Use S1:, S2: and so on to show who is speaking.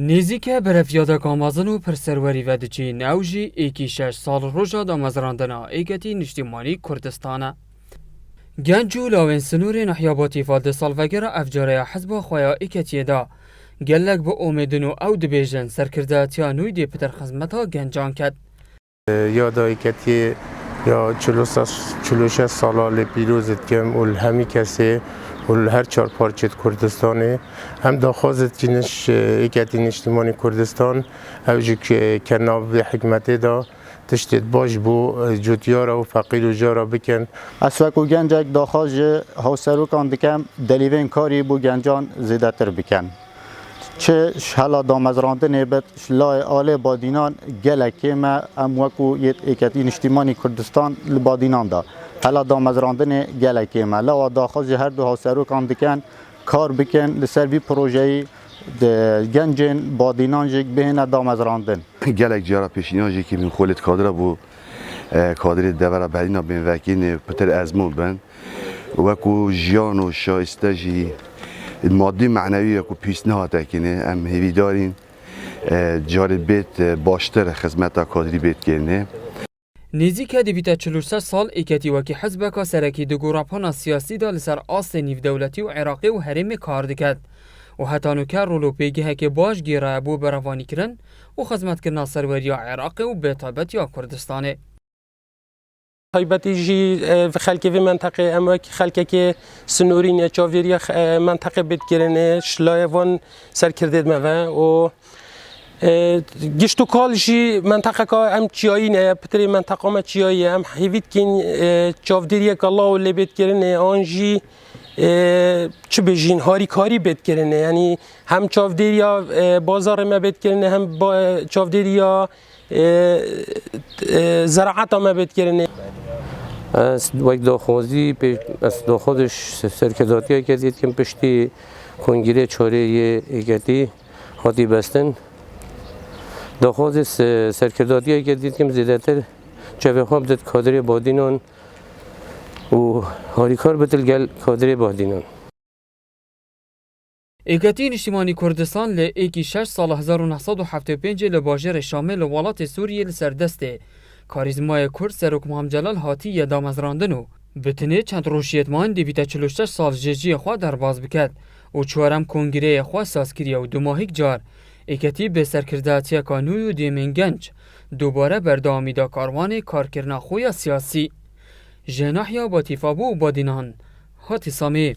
S1: نزیکه برفیاده کامازن و پرسروری و دچی نوجی ایکی 6 سال روژا دا مزراندنا ایگتی نشتیمانی کردستانه. گنجو لاوین سنور نحیاباتی فالد سالوگر افجاره حزب خواه ایکتیه دا گلک با امیدنو او دبیجن سرکرداتیا نوی دی پتر خزمتا گنجان کد.
S2: یادا ایکتیه یا 46 ساله پیروزت کم اول همی کسی اول هر 4 پارچه کردستانه هم داخوازت جنش ایکتی نشتیمانی کردستان اوجی که کناب حکمته دا تشتید باش بو جوتیارا و فقیر و جارا بکن.
S3: اسوک و گنجک داخواز هاوسروکان دکم دلیوین کاری بو گنجان زیده تر بکن. چه حالا دامزراندن بد لای آله بادینان گلکه ما اموکو یت ایکتی نشتیمانی کردستان لبادینان دا حالا دامزراندن گلکه ما لوا داخواز هر دو هاوسروکان دکن کار بکن لسروی پروژه‌ای گنجین بادینان جک بهنه دامزراندن.
S4: گلک جارا پیشینان جکی من خولت کادر بو کادر دوره برینا بین وکین پتر ازمون بن وکو جیان و شایسته جی مادی معنوی وکو پیش نهاته کنه ام هیوی دارین جار بیت باشتر خدمت کادری بیت کنه.
S1: نزیک دیویتا 43 سال ایکتی وکی حزب سرکی دو گروپان سیاسی دا لسر آس نیو دولتی و عراقی و حریم کار دکد و حتی نوکر رولو پیگه که باش گیره بو بروانی کرن و خدمت کرنا سروریا عراقی و بطابت یا کردستانه.
S5: تایبتی جی خلکی و منطقه اما خلکی که سنورین چاویری منطقه بید گرنه شلایوان سر کردید موه و گشتو کال جی منطقه که ام چیایی نه پتری منطقه ما چیایی ام هیوید کن چاودیری که الله ولی بید گرنه آنجی چه بجین هاری کاری بید کرنه یعنی هم چاودیریا بازار ما بید کرنه هم چاودیریا زراعت ما بید کرنه.
S6: از وقت داخوازی از داخوازش سرکرداتی که دید که پشتی کنگیره چاره ایگتی هاتی بستن داخواز سرکرداتی که دید که زیده تر چوه خواب دید کادر بادینان و هاریکار بتل گل کادر بادینان.
S1: ایکتی نشتیمانی کردستان ل ایکی 6 سال 1975 لباجر شامل ولات سوریه لسردسته کاریزمای کرد سرک محمد جلال هاتی یا دامزراندنو بتنه چند روشیت مان دیویتا 46 سال ججی خواه در باز بکد و چوارم کنگره خواه سازکریه و دو ماهیک جار ایکتی به سرکرداتی کانوی و دیمین گنج دوباره بردامی دا کاروان کارکرنا خوی سیاسی جناحیا با تیفابو و بادینان هاتی سامی